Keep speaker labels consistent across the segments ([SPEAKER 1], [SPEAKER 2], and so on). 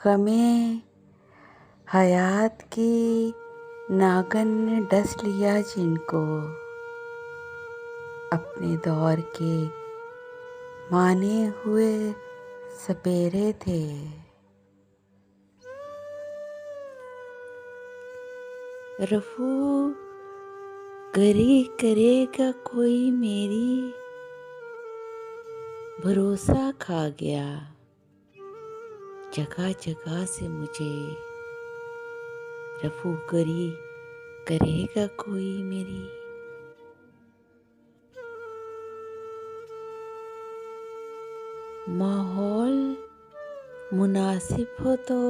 [SPEAKER 1] गमे हयात की नागन ने डस लिया जिनको अपने दौर के माने हुए सपेरे थे। रफू गरी करेगा कोई मेरी, भरोसा खा गया जगह जगह से मुझे। रफू गरी करेगा कोई मेरी। माहौल मुनासिब हो तो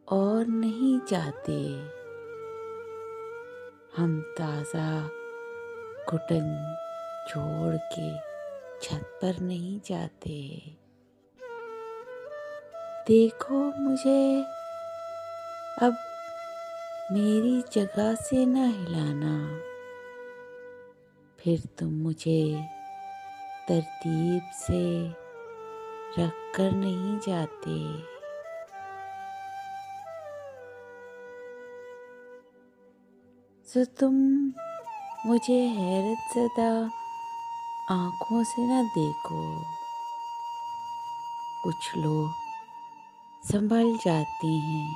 [SPEAKER 1] और नहीं जाते हम, ताज़ा घुटन छोड़ के छत पर नहीं जाते। देखो मुझे अब मेरी जगह से न हिलाना, फिर तुम मुझे तरतीब से रख कर नहीं जाते। तो तुम मुझे हैरत ज़दा आँखों से न देखो। कुछ लोग संभल जाते हैं,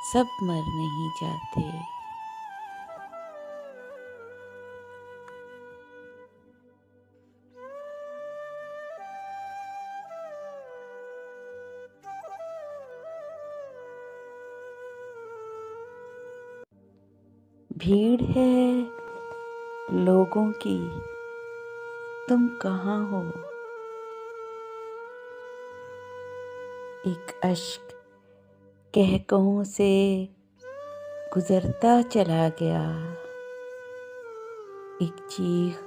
[SPEAKER 1] सब मर नहीं जाते। भीड़ है लोगों की, तुम कहाँ हो? एक अश्क कहकहों से गुजरता चला गया, एक चीख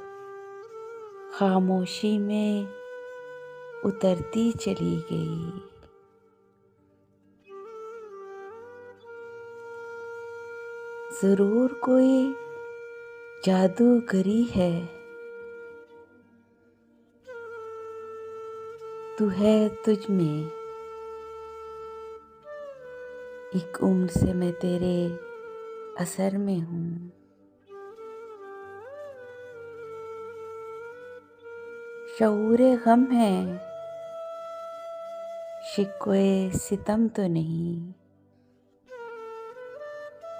[SPEAKER 1] खामोशी में उतरती चली गई। जरूर कोई जादूगरी है, तू है तुझ में। एक उम्र से मैं तेरे असर में हूँ। शऊरे गम है, शिकवे सितम तो नहीं।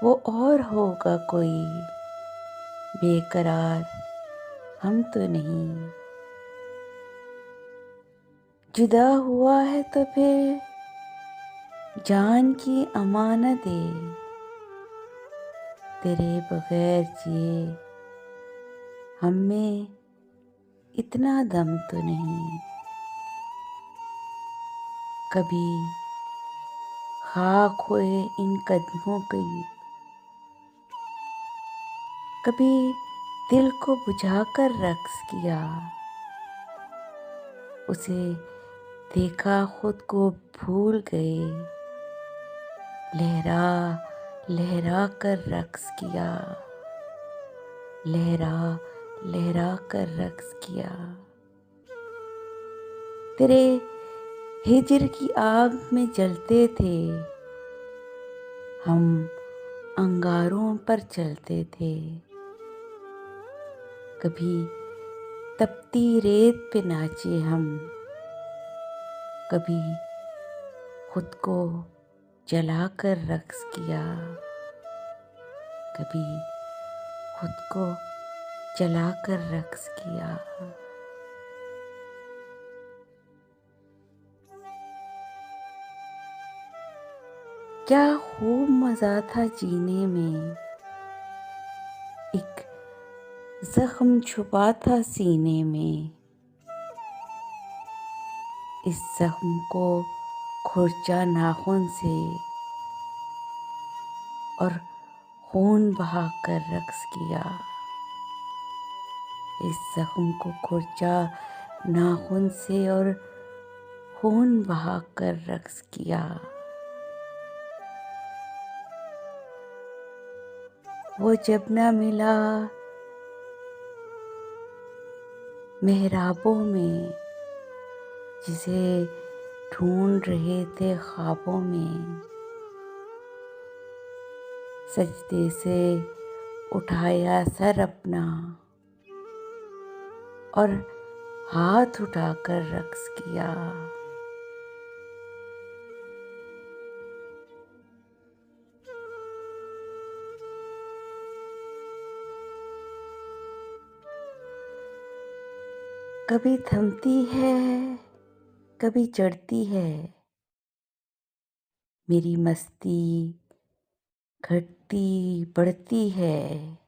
[SPEAKER 1] वो और होगा कोई बेकरार, हम तो नहीं। जुदा हुआ है तो फिर जान की अमानत दे, तेरे बगैर जिए हम में इतना दम तो नहीं। कभी खाक हुए इन कदमों की, कभी दिल को बुझाकर रक्स किया। उसे देखा खुद को भूल गए, लहरा लहरा कर रक्स किया, लहरा लहरा कर रक्स किया। तेरे हिज्र की आग में जलते थे हम, अंगारों पर चलते थे। कभी तपती रेत पे नाचे हम, कभी खुद को जलाकर रक्स किया, कभी खुद को जलाकर रक्स किया। क्या खूब मज़ा था जीने में, एक जख्म छुपा था सीने में। इस जख्म को खुरचा नाखून से और खून बहा कर रक्स किया। इस जख्म को खुरचा नाखून से और खून बहा कर रक्स किया। वो जब न मिला मेहराबों में, जिसे ढूंढ रहे थे ख्वाबों में। सजदे से उठाया सर अपना और हाथ उठाकर रक्स किया। कभी थमती है, कभी चढ़ती है, मेरी मस्ती घटती बढ़ती है।